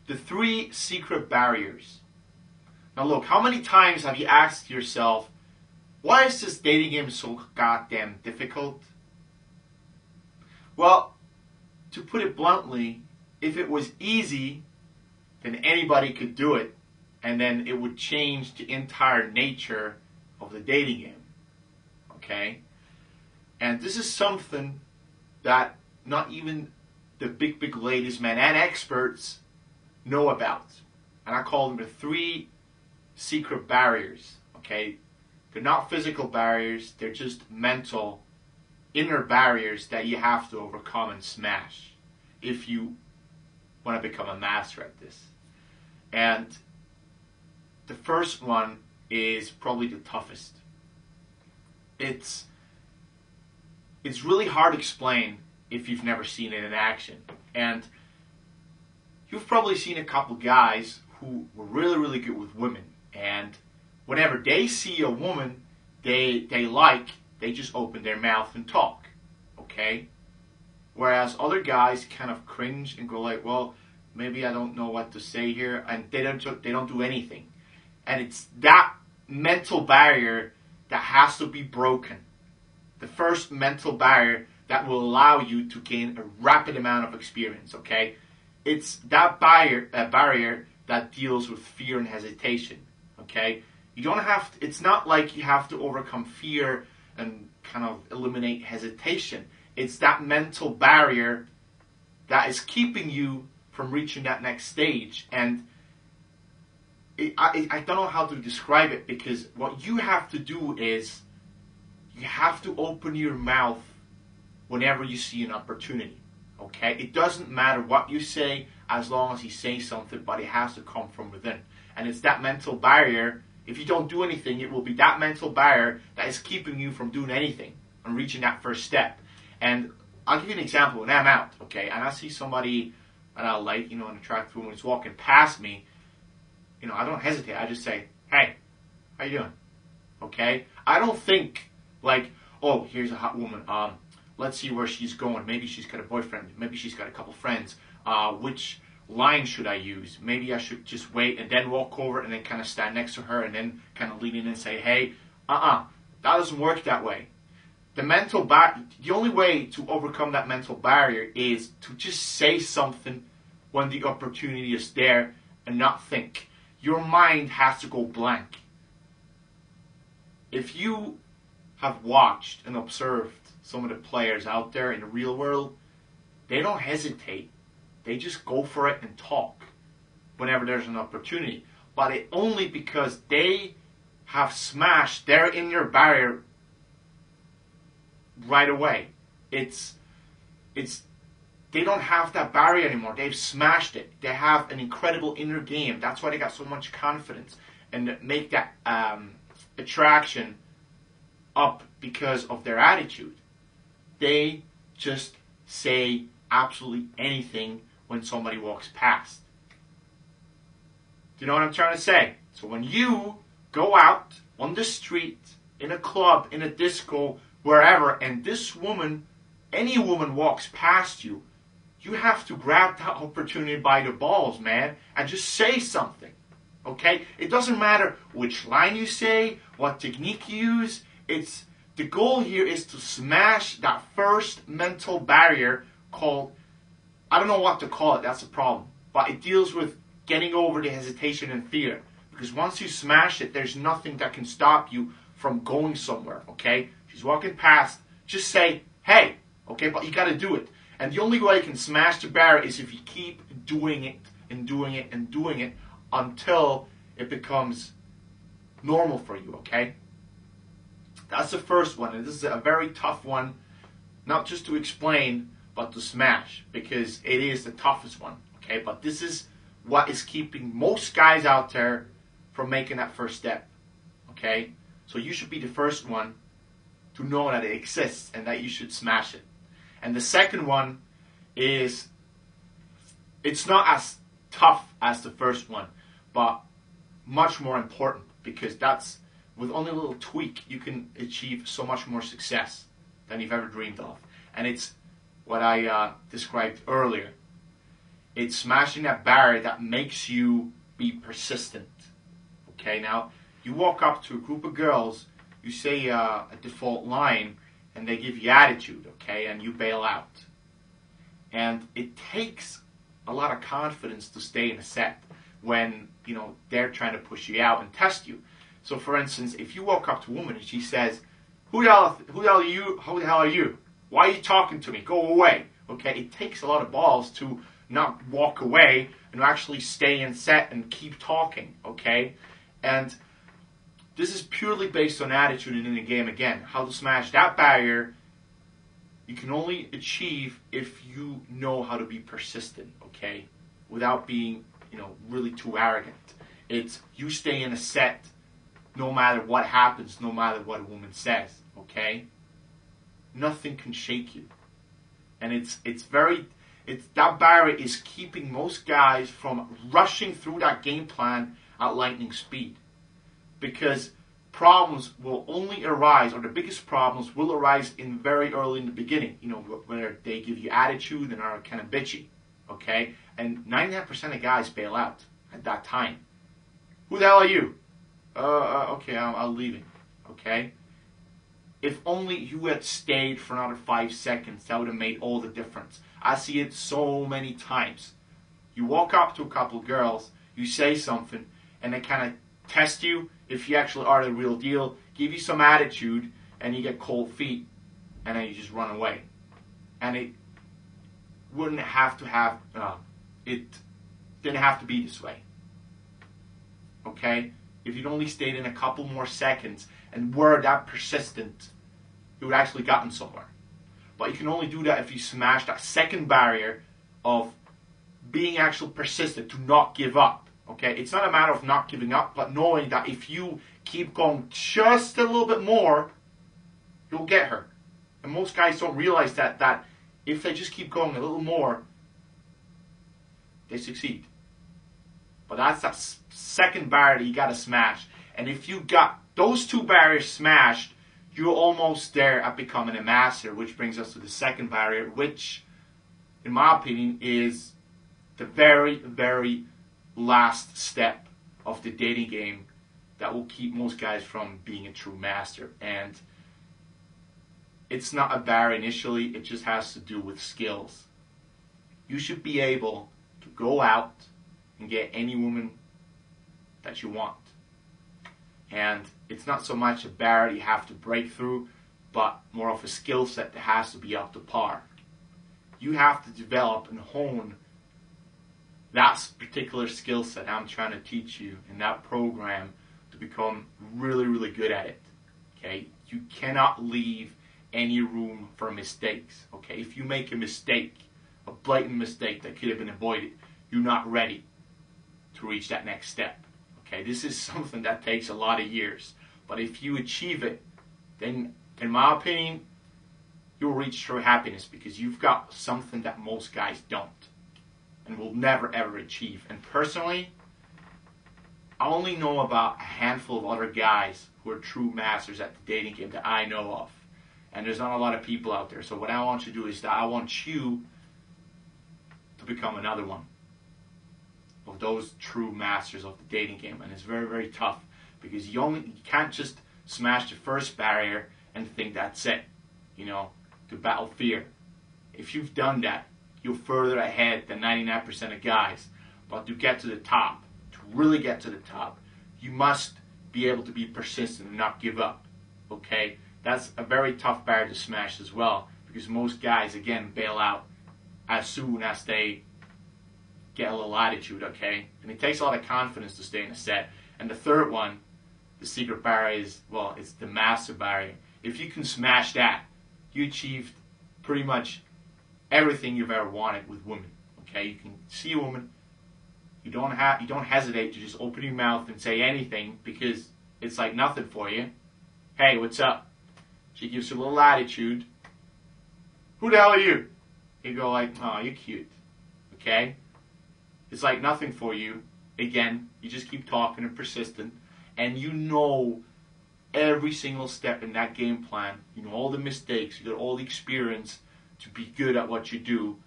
The 3 secret barriers. Now look, how many times have you asked yourself, why is this dating game so goddamn difficult? Well, to put it bluntly, if it was easy, then anybody could do it, and then it would change the entire nature of the dating game. Okay? And this is something that not even the big ladies, men, and experts know about. And I call them the 3 secret barriers. Okay? They're not physical barriers, they're just mental, inner barriers that you have to overcome and smash if you want to become a master at this. And the first one is probably the toughest. It's really hard to explain if you've never seen it in action. And you've probably seen a couple guys who were really good with women, and whenever they see a woman they like, they just open their mouth and talk, okay? Whereas other guys kind of cringe and go like, well, maybe I don't know what to say here, and they don't do anything. And it's that mental barrier that has to be broken. The first mental barrier that will allow you to gain a rapid amount of experience, okay? It's that barrier that deals with fear and hesitation, okay? You don't have to, it's not like you have to overcome fear and kind of eliminate hesitation. It's that mental barrier that is keeping you from reaching that next stage. And I don't know how to describe it, because what you have to do is you have to open your mouth whenever you see an opportunity. Okay? It doesn't matter what you say as long as you say something, but it has to come from within. And it's that mental barrier. If you don't do anything, it will be that mental barrier that is keeping you from doing anything and reaching that first step. And I'll give you an example. When I'm out, okay, and I see somebody that I like, an attractive woman is walking past me, I don't hesitate. I just say, hey, how you doing? Okay? I don't think like, oh, here's a hot woman. Let's see where she's going. Maybe she's got a boyfriend. Maybe she's got a couple friends. Which line should I use? Maybe I should just wait and then walk over and then kind of stand next to her and then kind of lean in and say, hey, that doesn't work that way. The only way to overcome that mental barrier is to just say something when the opportunity is there and not think. Your mind has to go blank. If you have watched and observed some of the players out there in the real world, they don't hesitate. They just go for it and talk whenever there's an opportunity. But it only because they have smashed their inner barrier right away. They don't have that barrier anymore. They've smashed it. They have an incredible inner game. That's why they got so much confidence and make that attraction up because of their attitude. They just say absolutely anything when somebody walks past. Do you know what I'm trying to say? So when you go out on the street, in a club, in a disco, wherever, and this woman, any woman walks past you, you have to grab that opportunity by the balls, man, and just say something. Okay? It doesn't matter which line you say, what technique you use. The goal here is to smash that first mental barrier called, I don't know what to call it, that's the problem. But it deals with getting over the hesitation and fear. Because once you smash it, there's nothing that can stop you from going somewhere, okay? She's walking past, just say, hey, okay? But you got to do it. And the only way you can smash the barrier is if you keep doing it and doing it and doing it until it becomes normal for you, okay? That's the first one, and this is a very tough one, not just to explain, but to smash, because it is the toughest one, okay? But this is what is keeping most guys out there from making that first step, okay? So you should be the first one to know that it exists and that you should smash it. And the second one is, it's not as tough as the first one, but much more important, because that's, with only a little tweak, you can achieve so much more success than you've ever dreamed of. And it's what I described earlier. It's smashing that barrier that makes you be persistent. Okay, now you walk up to a group of girls, you say a default line, and they give you attitude, okay, and you bail out. And it takes a lot of confidence to stay in a set when, they're trying to push you out and test you. So for instance, if you walk up to a woman and she says, who the hell are you? Who the hell are you? Why are you talking to me? Go away. Okay, it takes a lot of balls to not walk away and actually stay in set and keep talking, okay? And this is purely based on attitude and in the game again. How to smash that barrier, you can only achieve if you know how to be persistent, okay? Without being, really too arrogant. It's you stay in a set no matter what happens, no matter what a woman says, okay? Nothing can shake you. And it's that barrier is keeping most guys from rushing through that game plan at lightning speed. Because problems will only arise, or the biggest problems will arise in very early in the beginning, where they give you attitude and are kind of bitchy, okay? And 99% of guys bail out at that time. Who the hell are you? Okay, I'm leaving, okay? If only you had stayed for another 5 seconds, that would have made all the difference. I see it so many times. You walk up to a couple of girls, you say something, and they kind of test you if you actually are the real deal, give you some attitude, and you get cold feet, and then you just run away. And it wouldn't have to have, it didn't have to be this way. Okay? If you'd only stayed in a couple more seconds and were that persistent, you would actually gotten somewhere. But you can only do that if you smash that second barrier of being actually persistent, to not give up. Okay, it's not a matter of not giving up, but knowing that if you keep going just a little bit more, you'll get her. And most guys don't realize that if they just keep going a little more, they succeed. But that's that second barrier that you got to smash. And if you got those two barriers smashed, you're almost there at becoming a master, which brings us to the second barrier, which, in my opinion, is the very, very last step of the dating game that will keep most guys from being a true master. And it's not a barrier initially, it just has to do with skills. You should be able to go out and get any woman that you want. And it's not so much a barrier you have to break through, but more of a skill set that has to be up to par. You have to develop and hone that particular skill set I'm trying to teach you in that program to become really, really good at it. Okay? You cannot leave any room for mistakes. Okay? If you make a mistake, a blatant mistake that could have been avoided, you're not ready to reach that next step. Okay? This is something that takes a lot of years. But if you achieve it, then, in my opinion, you'll reach true happiness because you've got something that most guys don't and will never ever achieve. And personally, I only know about a handful of other guys who are true masters at the dating game that I know of. And there's not a lot of people out there. So what I want you to do is that I want you to become another one of those true masters of the dating game. And it's very, very tough because you can't just smash the first barrier and think that's it, to battle fear. If you've done that, you're further ahead than 99% of guys. But to get to the top, to really get to the top, you must be able to be persistent and not give up. Okay? That's a very tough barrier to smash as well, because most guys, again, bail out as soon as they get a little attitude, okay? And it takes a lot of confidence to stay in a set. And the third one, the secret barrier is, it's the master barrier. If you can smash that, you achieved pretty much everything you've ever wanted with women. Okay, you can see a woman, you don't hesitate to just open your mouth and say anything because it's like nothing for you. Hey, what's up? She gives you a little attitude. Who the hell are you? You go like, oh, you're cute. Okay? It's like nothing for you. Again, you just keep talking and persistent, and you know every single step in that game plan. You know all the mistakes. You got all the experience to be good at what you do,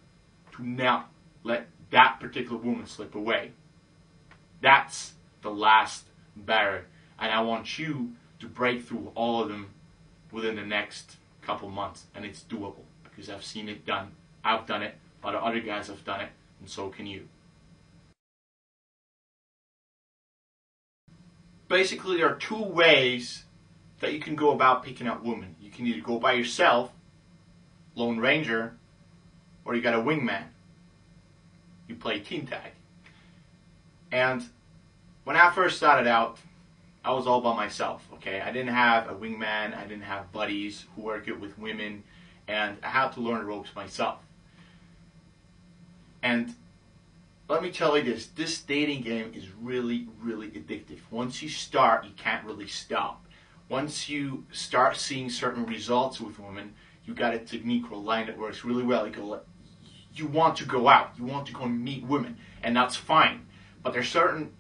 to not let that particular woman slip away. That's the last barrier. And I want you to break through all of them within the next couple months. And it's doable because I've seen it done. I've done it. A lot of other guys have done it. And so can you. Basically, there are two ways that you can go about picking out women. You can either go by yourself, Lone Ranger, or you got a wingman. You play team tag. And when I first started out, I was all by myself, okay? I didn't have a wingman, I didn't have buddies who were good with women, and I had to learn the ropes myself. And let me tell you this dating game is really, really addictive. Once you start, you can't really stop. Once you start seeing certain results with women, you got a technique or a line that works really well. You want to go out, you want to go and meet women, and that's fine. But there's certain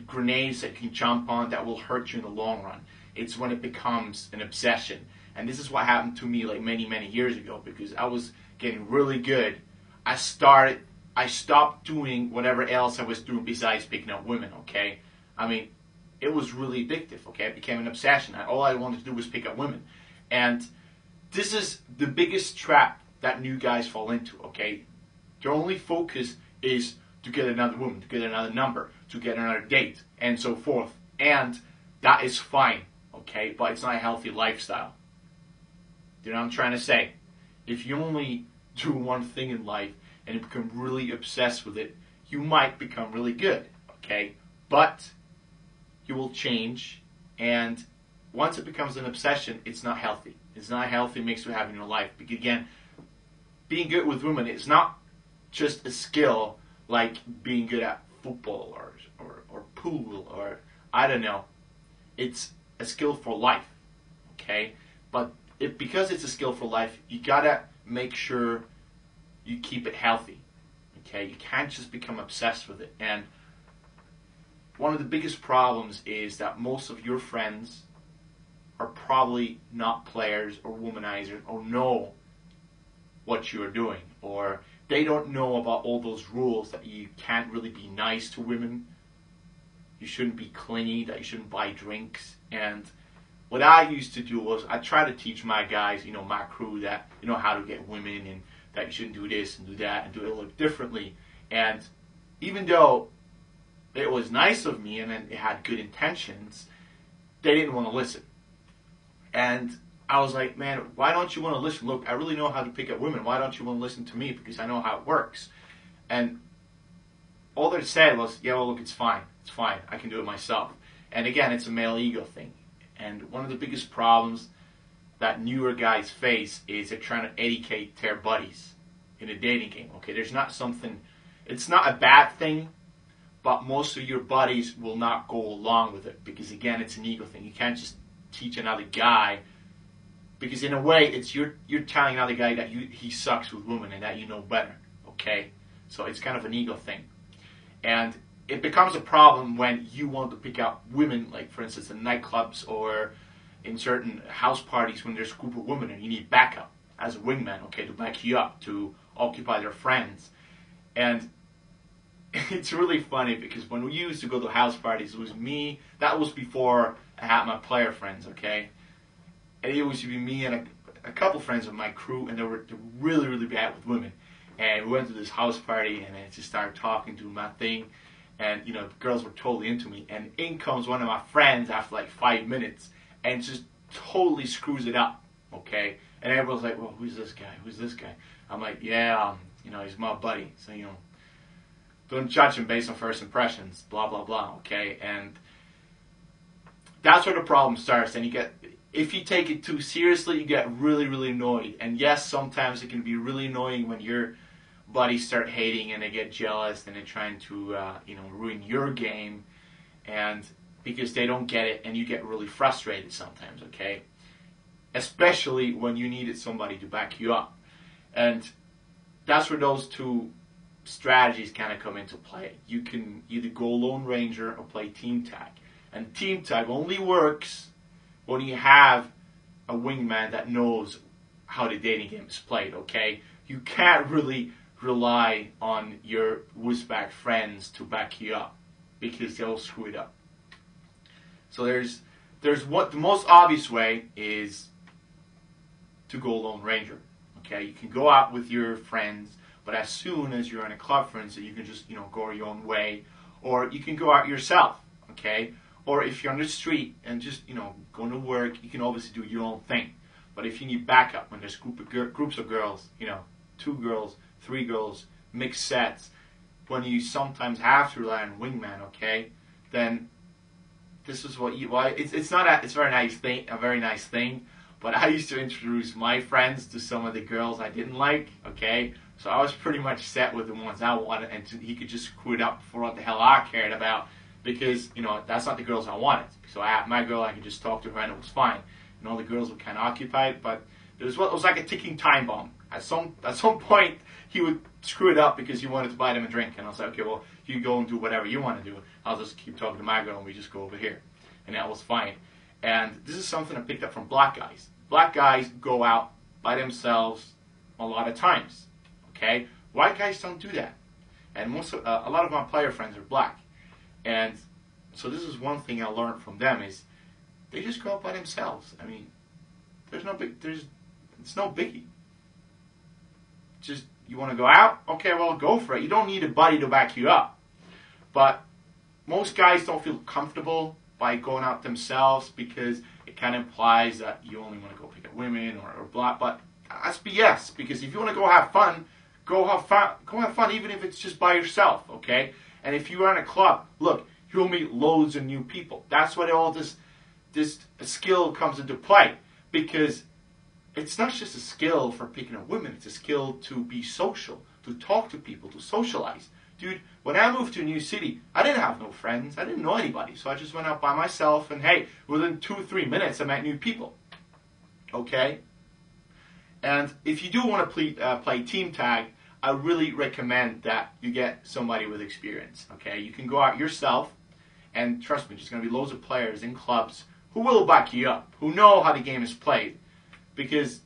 grenades that you can jump on that will hurt you in the long run. It's when it becomes an obsession. And this is what happened to me like many, many years ago, because I was getting really good. I stopped doing whatever else I was doing besides picking up women, okay? I mean, it was really addictive, okay? It became an obsession. All I wanted to do was pick up women. And this is the biggest trap that new guys fall into, okay? Their only focus is to get another woman, to get another number, to get another date, and so forth. And that is fine, okay? But it's not a healthy lifestyle. You know what I'm trying to say? If you only do one thing in life and you become really obsessed with it, you might become really good, okay? But you will change, and once it becomes an obsession, it's not healthy. It's not a healthy mix to have in your life. Because again, being good with women is not just a skill like being good at football or pool or I don't know. It's a skill for life, okay? But because it's a skill for life, you gotta make sure you keep it healthy, okay? You can't just become obsessed with it. And one of the biggest problems is that most of your friends are probably not players or womanizers or know what you're doing, or they don't know about all those rules that you can't really be nice to women, you shouldn't be clingy, that you shouldn't buy drinks. And what I used to do was I try to teach my guys, my crew, that how to get women and that you shouldn't do this and do that and do it a little differently. And even though it was nice of me and it had good intentions, they didn't want to listen. And I was like, man, why don't you want to listen? Look, I really know how to pick up women. Why don't you want to listen to me? Because I know how it works. And all they said was, yeah, well, look, it's fine. It's fine. I can do it myself. And again, it's a male ego thing. And one of the biggest problems that newer guys face is they're trying to educate their buddies in a dating game. Okay, it's not a bad thing, but most of your buddies will not go along with it because, again, it's an ego thing. You can't just teach another guy, because in a way, it's you're telling another guy that he sucks with women and that you know better, okay? So it's kind of an ego thing. And it becomes a problem when you want to pick out women, like, for instance, in nightclubs or in certain house parties when there's a group of women and you need backup as a wingman, okay, to back you up, to occupy their friends. And it's really funny because when we used to go to house parties, it was me. That was before I had my player friends, okay? And it used to be me and a couple friends of my crew, and they were really, really bad with women. And we went to this house party, and I just started talking, doing my thing. And, the girls were totally into me. And in comes one of my friends after like 5 minutes and just totally screws it up, okay? And everyone's like, well, who's this guy? Who's this guy? I'm like, yeah, he's my buddy. So, don't judge him based on first impressions, blah, blah, blah, okay? And that's where the problem starts. And if you take it too seriously, you get really, really annoyed. And yes, sometimes it can be really annoying when your buddies start hating and they get jealous and they're trying to, ruin your game, and because they don't get it, and you get really frustrated sometimes, okay? Especially when you needed somebody to back you up. And that's where those two strategies kind of come into play. You can either go Lone Ranger or play team tag. And team tag only works when you have a wingman that knows how the dating game is played, okay? You can't really rely on your wussback friends to back you up, because they'll screw it up. So there's what the most obvious way is to go Lone Ranger. Okay, you can go out with your friends, but as soon as you're in a club, for instance, you can just go your own way, or you can go out yourself. Okay, or if you're on the street and just going to work, you can obviously do your own thing. But if you need backup when there's groups of girls, 2 girls, 3 girls, mixed sets, when you sometimes have to rely on wingman, okay, then this is what you. Well, it's a very nice thing. But I used to introduce my friends to some of the girls I didn't like, okay? So I was pretty much set with the ones I wanted, and he could just screw it up for what the hell I cared about, because, that's not the girls I wanted. So my girl, I could just talk to her and it was fine. And all the girls were kind of occupied, but it was like a ticking time bomb. At some point, he would screw it up because he wanted to buy them a drink. And I was like, okay, well, you go and do whatever you want to do. I'll just keep talking to my girl and we just go over here. And that was fine. And this is something I picked up from black guys. Black guys go out by themselves a lot of times, okay? White guys don't do that. And a lot of my player friends are black. And so this is one thing I learned from them is they just go out by themselves. I mean, it's no biggie. Just, you want to go out? Okay, well, go for it. You don't need a buddy to back you up. But most guys don't feel comfortable by going out themselves because it kind of implies that you only want to go pick up women or blah. But that's BS, because if you want to go have fun, go have fun, even if it's just by yourself, okay? And if you are in a club, look, you'll meet loads of new people. That's why all this skill comes into play, because it's not just a skill for picking up women, it's a skill to be social, to talk to people, to socialize. Dude, when I moved to a new city, I didn't have no friends. I didn't know anybody. So I just went out by myself, and hey, within 2-3 minutes, I met new people. Okay? And if you do want to play team tag, I really recommend that you get somebody with experience. Okay? You can go out yourself, and trust me, there's going to be loads of players in clubs who will back you up, who know how the game is played, because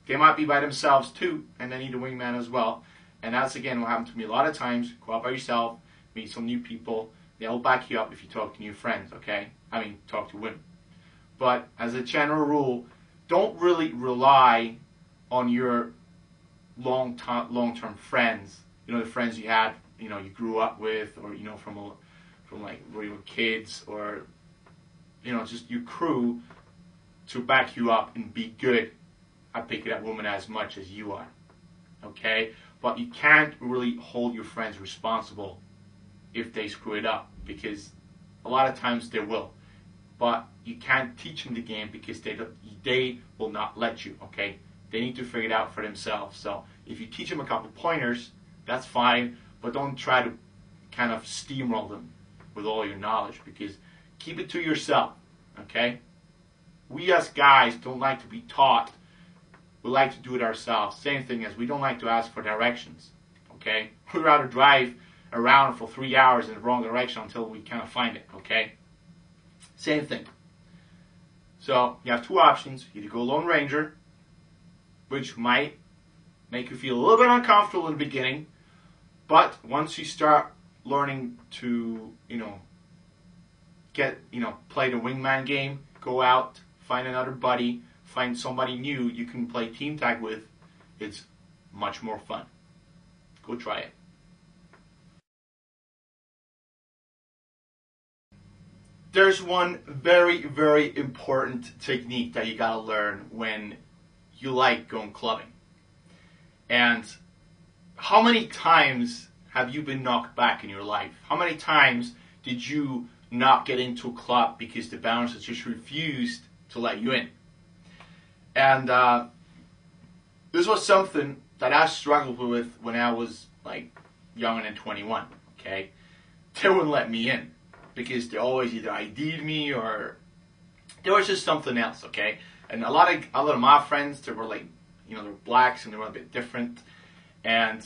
they might be by themselves too, and they need a wingman as well. And that's, again, what happened to me a lot of times. Go out by yourself, meet some new people. They'll back you up if you talk to new friends, okay? I mean, talk to women. But as a general rule, don't really rely on your long-term friends. The friends you had, you grew up with, or, from like when you were kids, or, just your crew to back you up and be good at picking up women as much as you are, okay? But you can't really hold your friends responsible if they screw it up, because a lot of times they will. But you can't teach them the game because they will not let you, okay? They need to figure it out for themselves. So if you teach them a couple pointers, that's fine, but don't try to kind of steamroll them with all your knowledge, because keep it to yourself, okay? We as guys don't like to be taught. We like to do it ourselves. Same thing as we don't like to ask for directions, okay? We'd rather drive around for 3 hours in the wrong direction until we kind of find it, okay? Same thing. So you have 2 options. Either go Lone Ranger, which might make you feel a little bit uncomfortable in the beginning, but once you start learning to, play the wingman game, go out, find another buddy, find somebody new you can play team tag with, it's much more fun. Go try it. There's one very, very important technique that you gotta learn when you like going clubbing. And how many times have you been knocked back in your life? How many times did you not get into a club because the bouncers just refused to let you in? And this was something that I struggled with when I was like younger than 21, okay? They wouldn't let me in because they always either ID'd me or there was just something else, okay? And a lot of my friends, they were like, they were blacks and they were a bit different. And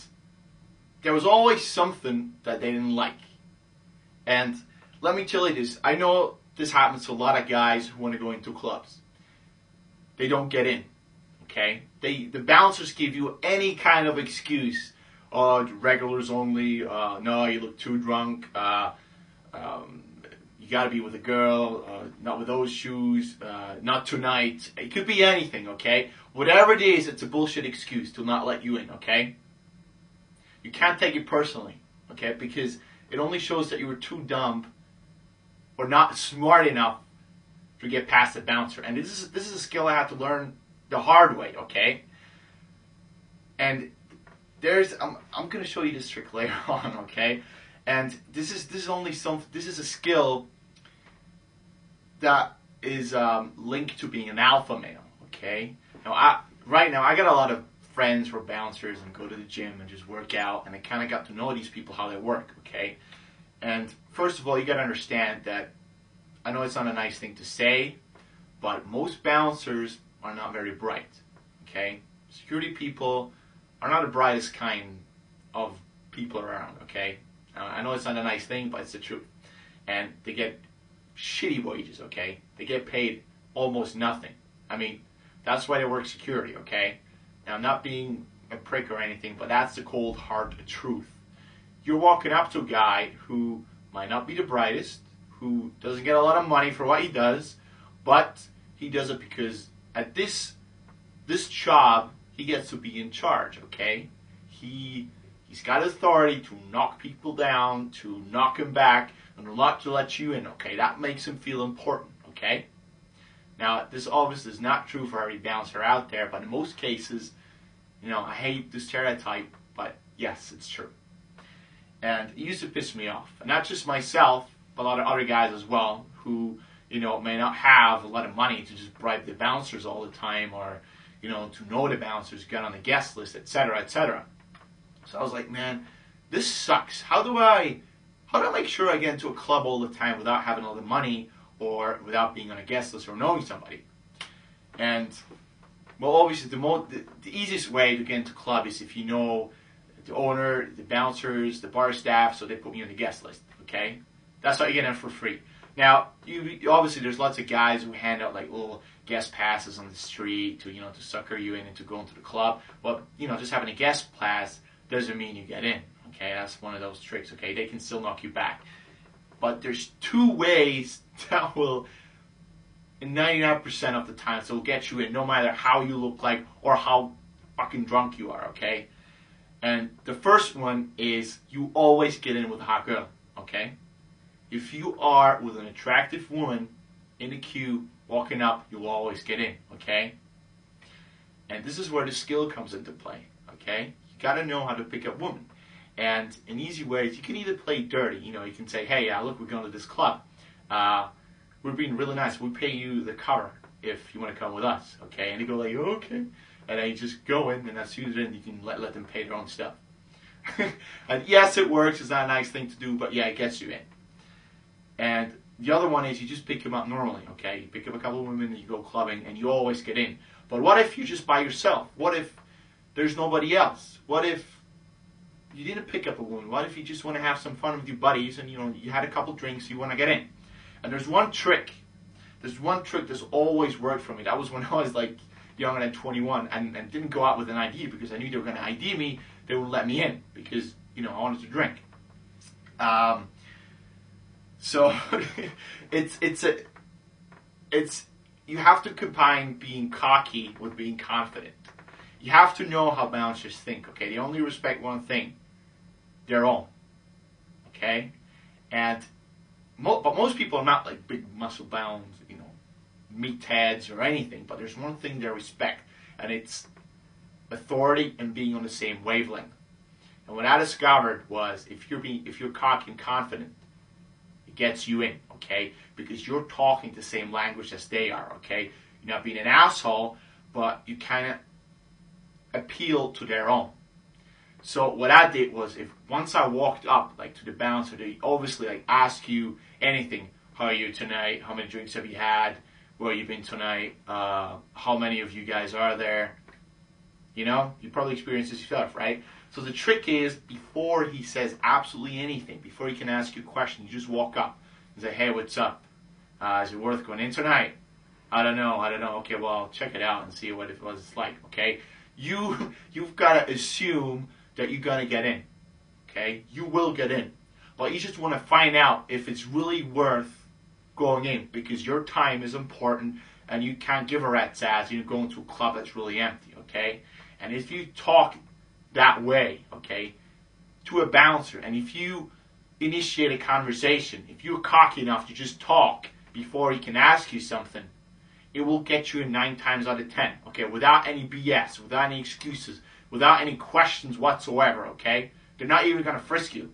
there was always something that they didn't like. And let me tell you this, I know this happens to a lot of guys who want to go into clubs. They don't get in, okay? The bouncers give you any kind of excuse regulars only. No, you look too drunk. You got to be with a girl. Not with those shoes. Not tonight. It could be anything, okay? Whatever it is, it's a bullshit excuse to not let you in, okay? You can't take it personally, okay? Because it only shows that you were too dumb or not smart enough to get past the bouncer. And this is a skill I had to learn the hard way, okay? And I'm going to show you this trick later on, okay? And this is a skill that is linked to being an alpha male, okay? Now, right now I got a lot of friends who are bouncers and go to the gym and just work out, and I kind of got to know these people, how they work, okay? And first of all, you got to understand that I know it's not a nice thing to say, but most bouncers are not very bright, okay? Security people are not the brightest kind of people around, okay? I know it's not a nice thing, but it's the truth. And they get shitty wages, okay? They get paid almost nothing. I mean, that's why they work security, okay? Now, I'm not being a prick or anything, but that's the cold, hard truth. You're walking up to a guy who might not be the brightest, who doesn't get a lot of money for what he does, but he does it because at this job, he gets to be in charge, okay? He's got authority to knock people down, to knock them back, and not to let you in, okay? That makes him feel important, okay? Now, this obviously is not true for every bouncer out there, but in most cases, I hate the stereotype, but yes, it's true. And it used to piss me off. And not just myself, but a lot of other guys as well, who, may not have a lot of money to just bribe the bouncers all the time, or, to know the bouncers, get on the guest list, etc., etc. So I was like, man, this sucks. How do I make sure I get into a club all the time without having all the money or without being on a guest list or knowing somebody? And, well, obviously the easiest way to get into a club is if you know the owner, the bouncers, the bar staff, so they put me on the guest list, okay? That's how you get in for free. Now, obviously there's lots of guys who hand out like little guest passes on the street to, to sucker you in and to go into the club. But, just having a guest pass doesn't mean you get in, okay? That's one of those tricks, okay? They can still knock you back. But there's two ways that will, in 99% of the time, so will get you in, no matter how you look like or how fucking drunk you are, okay? And the first one is you always get in with a hot girl, okay? If you are with an attractive woman in the queue walking up, you'll always get in, okay? And this is where the skill comes into play, okay? You gotta know how to pick up women. And an easy way is you can either play dirty, you can say, hey, look, we're going to this club. We're being really nice. We'll pay you the cover if you want to come with us, okay? And they go like, oh, okay. And then you just go in, and as soon as you're in, you can let them pay their own stuff. And yes, it works. It's not a nice thing to do, but yeah, it gets you in. And the other one is you just pick them up normally, okay? You pick up a couple of women, and you go clubbing, and you always get in. But what if you're just by yourself? What if there's nobody else? What if you didn't pick up a woman? What if you just want to have some fun with your buddies, and you had a couple drinks, you want to get in? And there's one trick. There's one trick that's always worked for me. That was when I was like younger than 21 and didn't go out with an ID because I knew they were going to ID me. They would let me in because I wanted to drink. So it's you have to combine being cocky with being confident. You have to know how bouncers think. Okay, they only respect one thing: their own. Okay, but most people are not like big muscle bound, meatheads or anything. But there's one thing they respect, and it's authority and being on the same wavelength. And what I discovered was if you're cocky and confident, it gets you in, okay? Because you're talking the same language as they are, okay? You're not being an asshole, but you kind of appeal to their own. So what I did was, once I walked up like to the bouncer, they obviously ask you anything. How are you tonight? How many drinks have you had? Where have you been tonight? How many of you guys are there? You probably experienced this yourself, right? So the trick is, before he says absolutely anything, before he can ask you a question, you just walk up and say, hey, what's up? Is it worth going in tonight? I don't know. Okay, well, check it out and see what it's like, okay? You've got to assume that you're going to get in. Okay? You will get in. But you just want to find out if it's really worth going in, because your time is important and you can't give a rat's ass you're going to a club that's really empty. Okay? And if you talk that way, okay, to a bouncer, and if you initiate a conversation, if you're cocky enough to just talk before he can ask you something, it will get you in 9 times out of 10, okay, without any BS, without any excuses, without any questions whatsoever, okay? They're not even going to frisk you,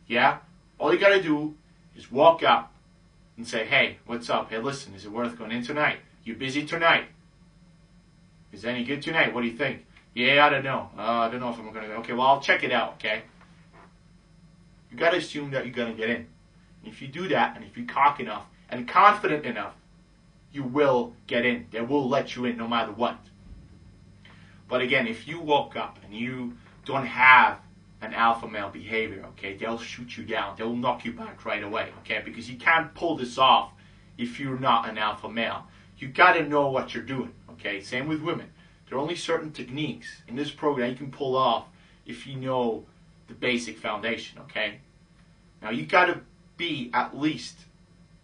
yeah? All you got to do is walk up and say, hey, what's up? Hey, listen, is it worth going in tonight? You busy tonight? Is it any good tonight? What do you think? Yeah, I don't know. I don't know if I'm going to go. Okay, well, I'll check it out, okay? You got to assume that you're going to get in. And if you do that, and if you're cocky enough and confident enough, you will get in. They will let you in no matter what. But again, if you woke up and you don't have an alpha male behavior, okay, they'll shoot you down. They'll knock you back right away, okay? Because you can't pull this off if you're not an alpha male. You got to know what you're doing, okay? Same with women. There are only certain techniques in this program you can pull off if you know the basic foundation, okay? Now, you got to be at least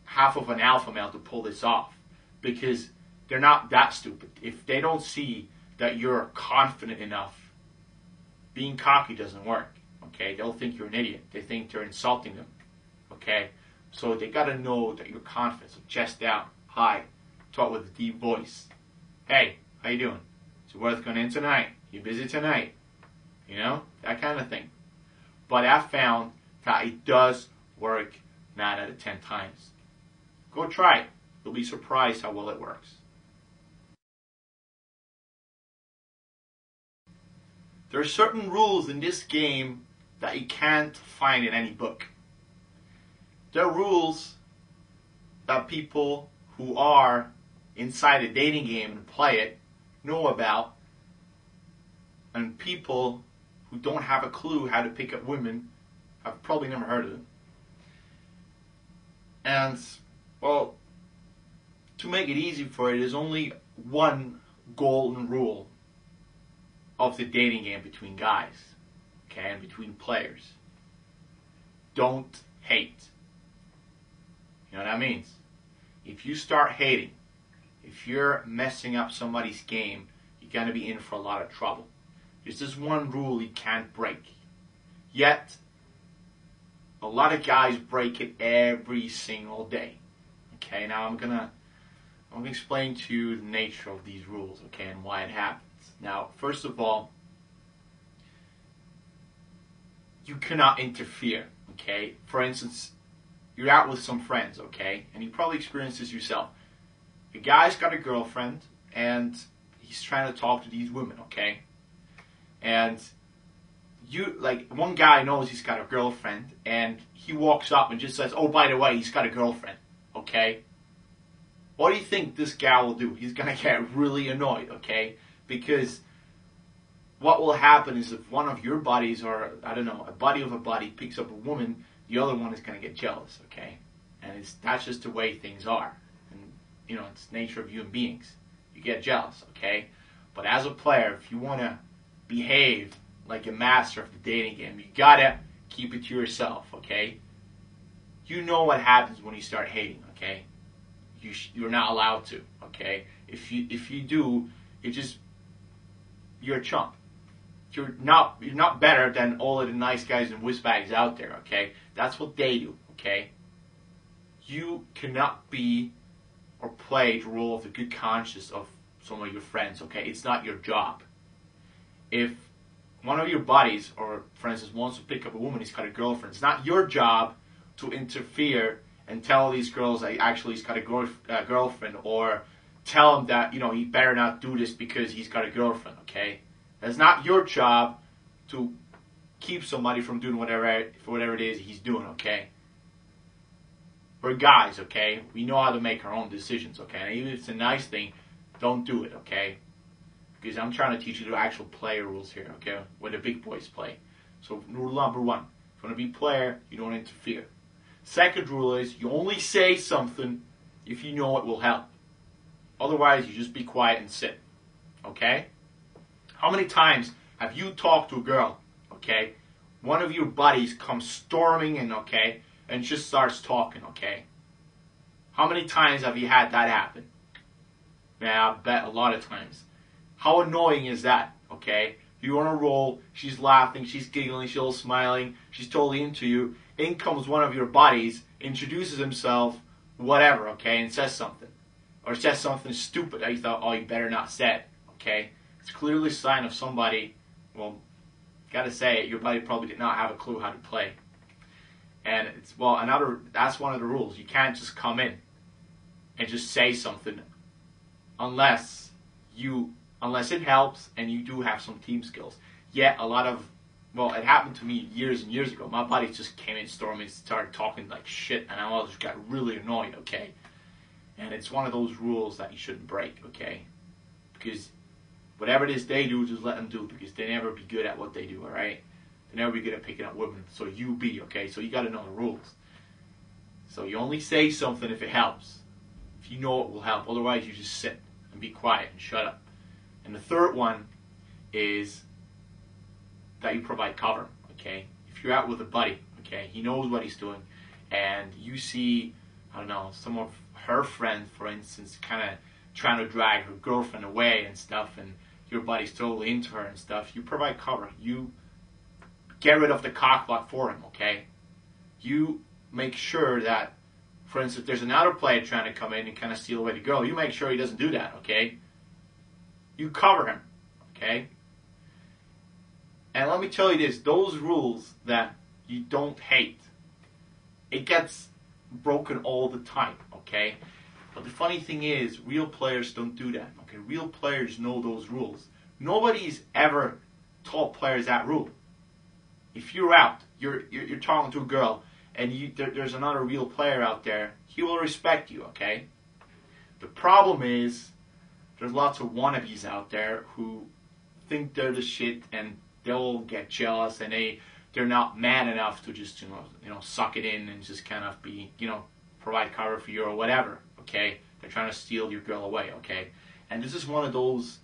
half of an alpha male to pull this off, because they're not that stupid. If they don't see that you're confident enough, being cocky doesn't work, okay? They'll think you're an idiot. They think they're insulting them, okay? So they got to know that you're confident. So chest down, high, talk with a deep voice. Hey, how you doing? Is it worth going in tonight? You busy tonight? You know, that kind of thing. But I found that it does work 9 out of 10 times. Go try it. You'll be surprised how well it works. There are certain rules in this game that you can't find in any book. There are rules that people who are inside a dating game and play it know about, and people who don't have a clue how to pick up women have probably never heard of them. And, well, to make it easy for you, there's only one golden rule of the dating game between guys, okay, and between players. Don't hate. You know what that means? If you start hating, if you're messing up somebody's game, you're going to be in for a lot of trouble. There's this one rule you can't break. Yet, a lot of guys break it every single day. Okay, now I'm gonna explain to you the nature of these rules, okay, and why it happens. Now, first of all, you cannot interfere, okay? For instance, you're out with some friends, okay? And you probably experienced this yourself. A guy's got a girlfriend, and he's trying to talk to these women, okay? And you, like, one guy knows he's got a girlfriend, and he walks up and just says, oh, by the way, he's got a girlfriend, okay? What do you think this guy will do? He's going to get really annoyed, okay? Because what will happen is if one of your buddies, or, I don't know, a buddy of a buddy picks up a woman, the other one is going to get jealous, okay? And that's just the way things are. And, you know, it's the nature of human beings. You get jealous, okay? But as a player, if you want to behave like a master of the dating game, you got to keep it to yourself, okay? You know what happens when you start hating, okay? You're not allowed to, okay? If you do, you're a chump. You're not better than all of the nice guys and whizbags out there, okay? That's what they do, okay? You cannot be or play the role of the good conscience of some of your friends, okay? It's not your job. If one of your buddies, or for instance, wants to pick up a woman, he's got a girlfriend, it's not your job to interfere and tell these girls that actually he's got a girlfriend, or tell him that, you know, he better not do this because he's got a girlfriend, okay? It's not your job to keep somebody from doing whatever it is he's doing, okay? We're guys, okay? We know how to make our own decisions, okay? And even if it's a nice thing, don't do it, okay? Because I'm trying to teach you the actual player rules here, okay? Where the big boys play. So rule number 1, if you want to be a player, you don't interfere. Second rule is you only say something if you know it will help. Otherwise, you just be quiet and sit, okay? How many times have you talked to a girl okay? One of your buddies comes storming in, okay, and just starts talking, okay? How many times have you had that happen? Yeah, I bet a lot of times. How annoying is that, okay? You're on a roll, she's laughing, she's giggling, she's all smiling, she's totally into you. In comes one of your buddies, introduces himself, whatever, okay, and says something. Or says something stupid that you thought, oh, you better not say it, okay? It's clearly a sign of somebody, well, gotta say it, your buddy probably did not have a clue how to play. And it's, well, that's one of the rules. You can't just come in and just say something unless it helps and you do have some team skills. Yet a lot of, well, it happened to me years and years ago. My buddy just came in storming and started talking like shit, and I just got really annoyed, okay? And it's one of those rules that you shouldn't break, okay? Because whatever it is they do, just let them do, because they never be good at what they do, alright? They never be good at picking up women, so you be, okay? So you got to know the rules. So you only say something if it helps. If you know it will help. Otherwise, you just sit and be quiet and shut up. And the third one is that you provide cover, okay? If you're out with a buddy, okay, he knows what he's doing, and you see, I don't know, some of her friends, for instance, kind of trying to drag her girlfriend away and stuff, and your buddy's totally into her and stuff, you provide cover. You get rid of the cockblock for him, okay? You make sure that, for instance, if there's another player trying to come in and kind of steal away the girl, you make sure he doesn't do that, okay? You cover him, okay? And let me tell you this, those rules that you don't hate, it gets broken all the time, okay? But the funny thing is, real players don't do that, okay? Real players know those rules. Nobody's ever taught players that rule. If you're out, you're talking to a girl, and there's another real player out there, he will respect you, okay? The problem is, there's lots of wannabes out there who think they're the shit, and they'll get jealous, and they're not man enough to just, suck it in and just kind of be, provide cover for you or whatever, okay? They're trying to steal your girl away, okay? And this is one of those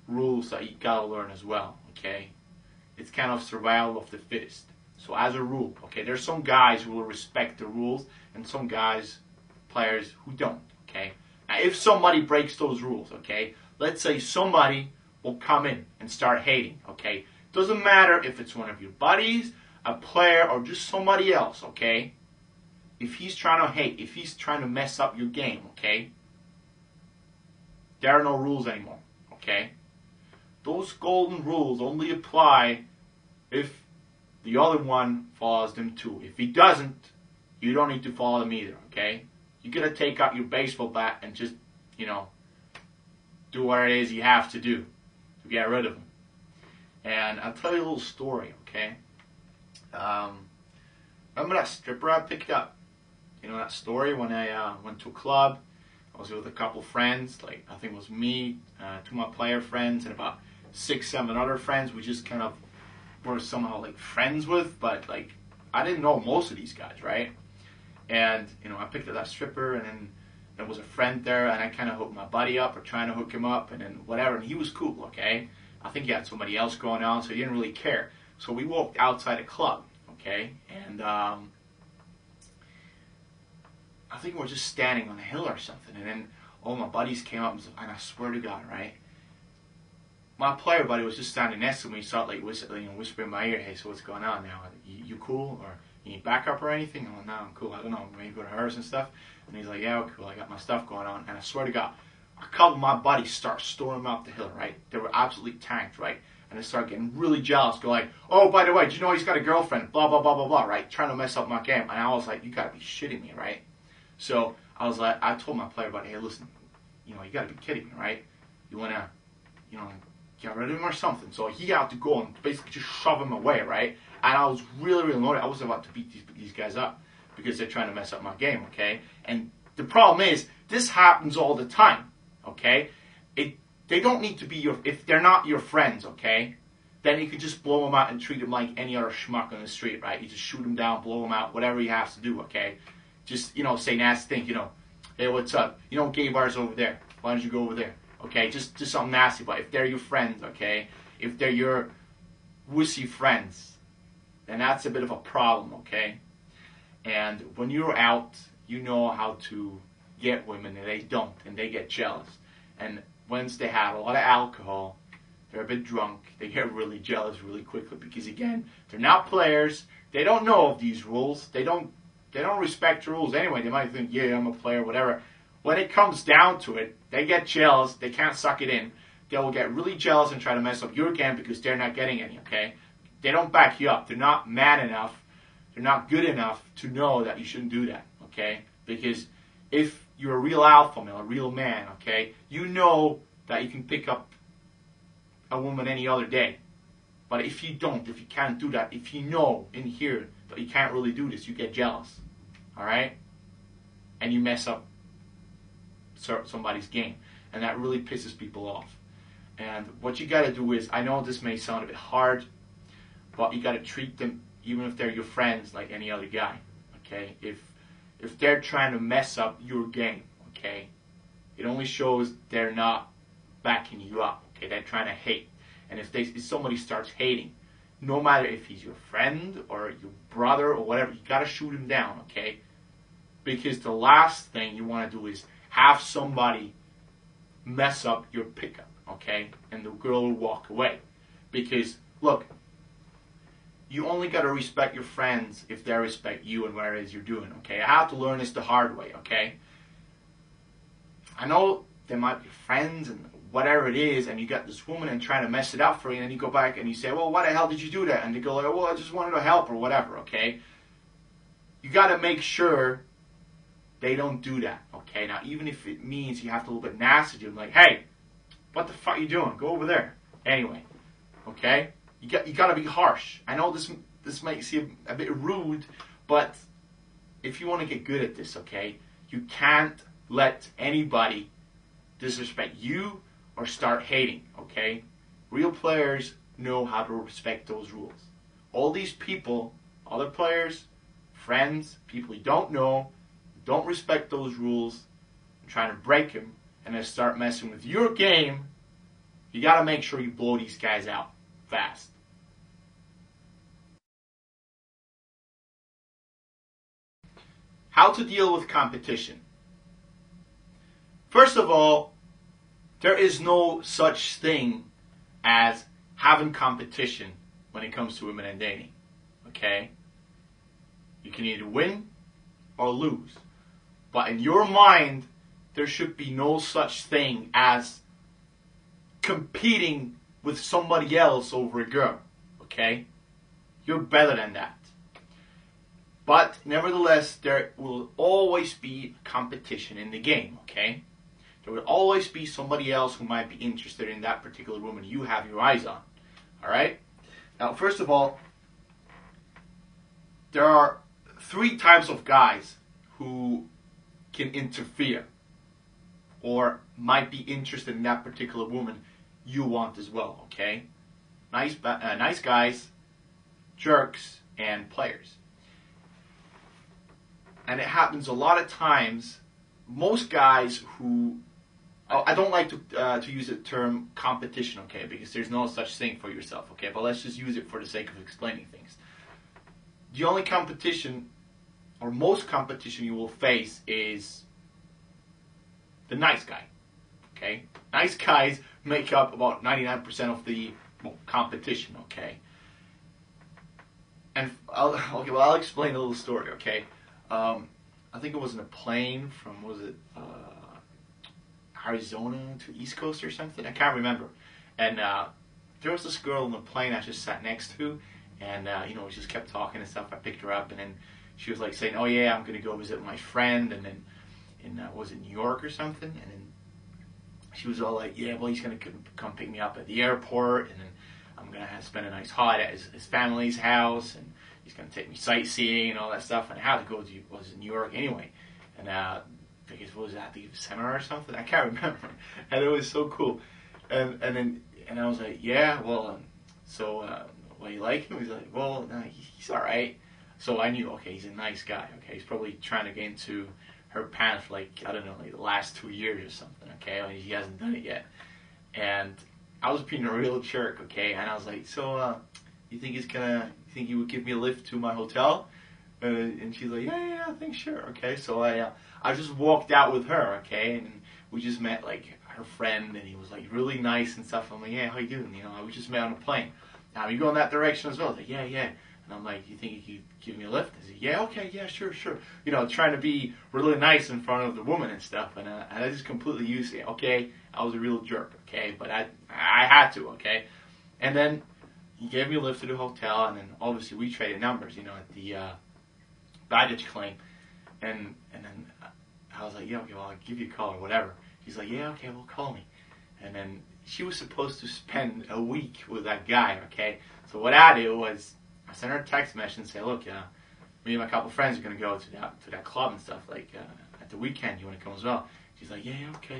rules that you gotta learn as well, okay? It's kind of survival of the fittest. So as a rule, okay, there's some guys who will respect the rules and some players who don't, okay? Now if somebody breaks those rules, okay, let's say somebody will come in and start hating, okay? Doesn't matter if it's one of your buddies, a player, or just somebody else, okay? If he's trying to hate, if he's trying to mess up your game, okay, there are no rules anymore, okay? Those golden rules only apply if the other one follows them too. If he doesn't, you don't need to follow them either, okay? You gotta take out your baseball bat and just, do what it is you have to do to get rid of them. And I'll tell you a little story, okay? Remember that stripper I picked up? You know that story when I went to a club? I was with a couple friends, like I think it was me, two of my player friends, and about 6, 7 other friends. We just kind of were somehow like friends with, but like I didn't know most of these guys, right? And I picked up that stripper, and then there was a friend there, and I kind of hooked my buddy up, or trying to hook him up, and then whatever, and he was cool, okay? I think he had somebody else going on, so he didn't really care. So we walked outside a club, okay? And I think we were just standing on a hill or something, and then all my buddies came up, and I swear to God, right? My player buddy was just standing next to me, started like whispering in my ear, hey, so what's going on now? You cool? Or you need backup or anything? I'm like, no, I'm cool. I don't know, maybe go to hers and stuff. And he's like, yeah, cool, I got my stuff going on. And I swear to God, a couple of my buddies start storming up the hill, right? They were absolutely tanked, right? And they start getting really jealous, go like, oh, by the way, do you know he's got a girlfriend? Blah, blah, blah, blah, blah, right? Trying to mess up my game. And I was like, you gotta be shitting me, right? So I was like, I told my player buddy, hey, listen, you gotta be kidding me, right? You wanna, get rid of him or something. So he had to go and basically just shove him away, right? And I was really, really annoyed. I was about to beat these guys up because they're trying to mess up my game, okay? And the problem is, this happens all the time, okay? They don't need to be if they're not your friends, okay? Then you can just blow them out and treat them like any other schmuck on the street, right? You just shoot them down, blow them out, whatever you have to do, okay? Just, say nasty things, hey, what's up? Gay bars over there. Why don't you go over there? Okay, just something nasty. But if they're your friends, okay, if they're your wussy friends, then that's a bit of a problem, okay? And when you're out, you know how to get women, and they don't, and they get jealous. And once they have a lot of alcohol, they're a bit drunk, they get really jealous really quickly because, again, they're not players. They don't know of these rules. They don't respect the rules anyway. They might think, yeah, I'm a player, whatever. When it comes down to it, they get jealous. They can't suck it in. They will get really jealous and try to mess up your game because they're not getting any, okay? They don't back you up. They're not man enough. They're not good enough to know that you shouldn't do that, okay? Because if you're a real alpha male, a real man, okay, you know that you can pick up a woman any other day. But if you don't, if you can't do that, if you know in here that you can't really do this, you get jealous, all right? And you mess up somebody's game. And that really pisses people off. And what you got to do is, I know this may sound a bit hard, but you got to treat them, even if they're your friends, like any other guy, okay? If they're trying to mess up your game, okay, it only shows they're not backing you up, okay? They're trying to hate. And if somebody starts hating, no matter if he's your friend or your brother or whatever, you got to shoot him down, okay? Because the last thing you want to do is have somebody mess up your pickup, okay? And the girl will walk away. Because, look, you only got to respect your friends if they respect you and what it is you're doing, okay? I have to learn this the hard way, okay? I know they might be friends and whatever it is, and you got this woman and trying to mess it up for you, and then you go back and you say, well, why the hell did you do that? And they go like, well, I just wanted to help or whatever, okay? You got to make sure they don't do that, okay? Now, even if it means you have to a little bit nasty to them, like, hey, what the fuck are you doing? Go over there. Anyway, okay? You got to be harsh. I know this might seem a bit rude, but if you want to get good at this, okay, you can't let anybody disrespect you or start hating, okay? Real players know how to respect those rules. All these people, other players, friends, people you don't know, don't respect those rules, and trying to break them, and then start messing with your game, you got to make sure you blow these guys out fast. How to deal with competition. First of all, there is no such thing as having competition when it comes to women and dating. Okay? You can either win or lose. But in your mind, there should be no such thing as competing with somebody else over a girl. Okay? You're better than that. But nevertheless, there will always be competition in the game. Okay? There will always be somebody else who might be interested in that particular woman you have your eyes on. Alright? Now, first of all, there are 3 types of guys who can interfere or might be interested in that particular woman you want as well, okay? Nice guys, jerks, and players. And it happens a lot of times. Most guys who... I don't like to use the term competition, okay, because there's no such thing for yourself, okay, but let's just use it for the sake of explaining things. The only competition, or most competition you will face is the nice guy, okay? Nice guys make up about 99% of the competition, okay? And I'll explain a little story, okay? I think it was in a plane from, Arizona to East Coast or something. I can't remember. And there was this girl in the plane I just sat next to, and we just kept talking and stuff. I picked her up, and then she was like saying, "Oh yeah, I'm gonna go visit my friend," and then was it New York or something? And then she was all like, "Yeah, well, he's gonna come pick me up at the airport, and then I'm gonna spend a nice holiday at his family's house, and he's gonna take me sightseeing and all that stuff." And I had to go to New York anyway, and because what was that, the seminar or something? I can't remember. And it was so cool. And I was like, yeah, well, well, you like him? He's like, well, no, he's all right. So I knew, okay, he's a nice guy. Okay, he's probably trying to get into her pants for like, I don't know, like the last 2 years or something. Okay, well, he hasn't done it yet. And I was being a real jerk. Okay, and I was like, so you think he's gonna you think you would give me a lift to my hotel? And she's like, yeah, I think sure. Okay, so I just walked out with her, okay, and we just met like her friend, and he was like really nice and stuff. I'm like, yeah, how you doing? You know, we just met on a plane. Now you go in that direction as well. I was like, yeah. And I'm like, you think you could give me a lift? I said, yeah, okay, yeah, sure. You know, trying to be really nice in front of the woman and stuff. And I just completely used it. Okay, I was a real jerk. Okay, but I had to. Okay, and then he gave me a lift to the hotel, and then obviously we traded numbers. You know, at the baggage claim, and then I was like, yeah, okay, well, I'll give you a call or whatever. He's like, yeah, okay, well, call me. And then she was supposed to spend a week with that guy, okay? So what I did was I sent her a text message and said, look, me and my couple friends are going to go to that club and stuff, like, at the weekend. You want to come as well? She's like, yeah,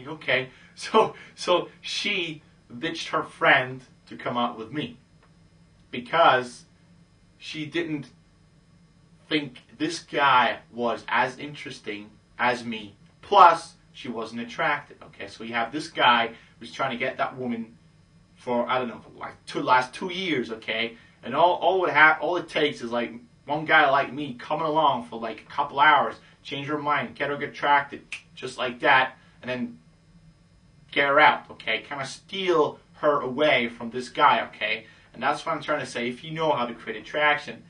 okay. So she ditched her friend to come out with me because she didn't think this guy was as interesting as me. Plus, she wasn't attractive. Okay, so you have this guy who's trying to get that woman for, I don't know, for like last 2 years. Okay, and all it takes is like one guy like me coming along for like a couple hours, change her mind, get her attracted, just like that, and then get her out. Okay, kind of steal her away from this guy. Okay, and that's what I'm trying to say. If you know how to create attraction,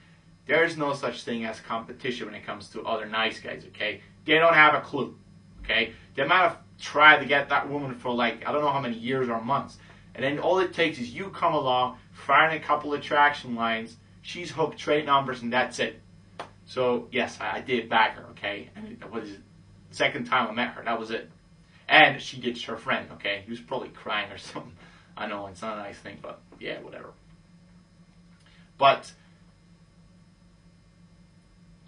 there is no such thing as competition when it comes to other nice guys, okay? They don't have a clue, okay? They might have tried to get that woman for like, I don't know how many years or months. And then all it takes is you come along, firing a couple attraction lines, she's hooked, trade numbers, and that's it. So, yes, I did bag her, okay? And it was the second time I met her, that was it. And she ditched her friend, okay? He was probably crying or something. I know, it's not a nice thing, but yeah, whatever. But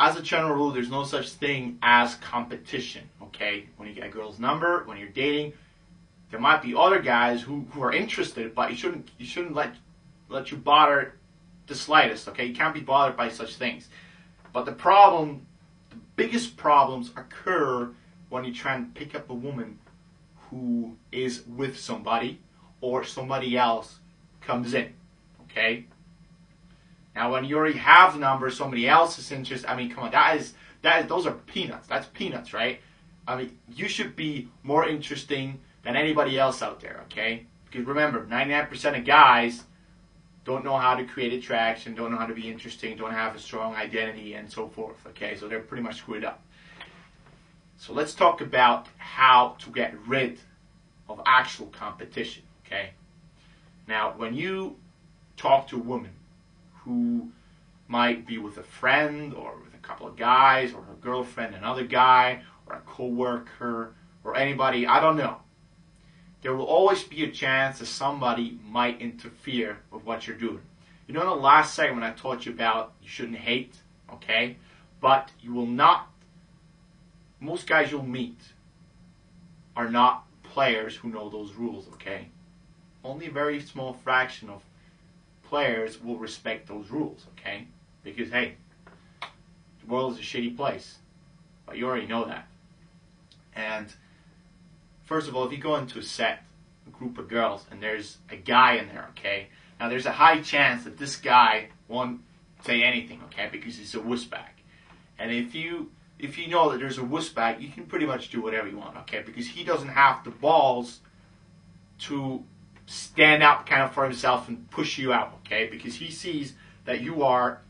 as a general rule, there's no such thing as competition, okay? When you get a girl's number, when you're dating, there might be other guys who are interested, but you shouldn't let you bother the slightest, okay? You can't be bothered by such things. But the biggest problems occur when you try and pick up a woman who is with somebody or somebody else comes in, okay? Now, when you already have the number, somebody else is interested. I mean, come on, those are peanuts. That's peanuts, right? I mean, you should be more interesting than anybody else out there, okay? Because remember, 99% of guys don't know how to create attraction, don't know how to be interesting, don't have a strong identity, and so forth, okay? So they're pretty much screwed up. So let's talk about how to get rid of actual competition, okay? Now, when you talk to a woman who might be with a friend or with a couple of guys or her girlfriend, another guy, or a co-worker or anybody, I don't know. There will always be a chance that somebody might interfere with what you're doing. You know, in the last segment I taught you about you shouldn't hate, okay? But you will not, most guys you'll meet are not players who know those rules, okay? Only a very small fraction of players will respect those rules, okay? Because, hey, the world is a shitty place. But you already know that. And first of all, if you go into a group of girls, and there's a guy in there, okay? Now, there's a high chance that this guy won't say anything, okay? Because he's a wussbag. And if you know that there's a wussbag, you can pretty much do whatever you want, okay? Because he doesn't have the balls to stand up kind of for himself and push you out, okay? Because he sees that you are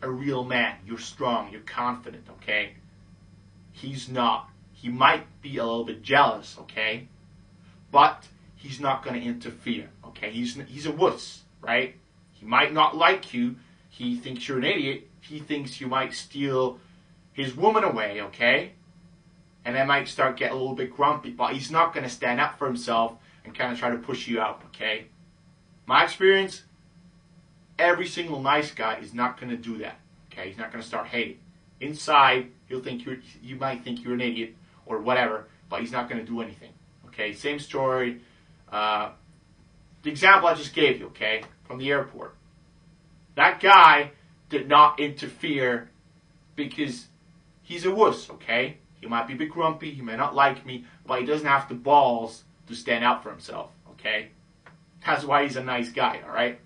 a real man. You're strong. You're confident, okay? He's not. He might be a little bit jealous, okay? But he's not going to interfere, okay? He's a wuss, right? He might not like you. He thinks you're an idiot. He thinks you might steal his woman away, okay? And they might start getting a little bit grumpy. But he's not going to stand up for himself and kind of try to push you out, okay? My experience, every single nice guy is not going to do that, okay? He's not going to start hating. Inside, you might think you're an idiot or whatever, but he's not going to do anything, okay? Same story. The example I just gave you, okay, from the airport. That guy did not interfere because he's a wuss, okay? He might be a bit grumpy, he may not like me, but he doesn't have the balls to stand up for himself, okay? That's why he's a nice guy, all right?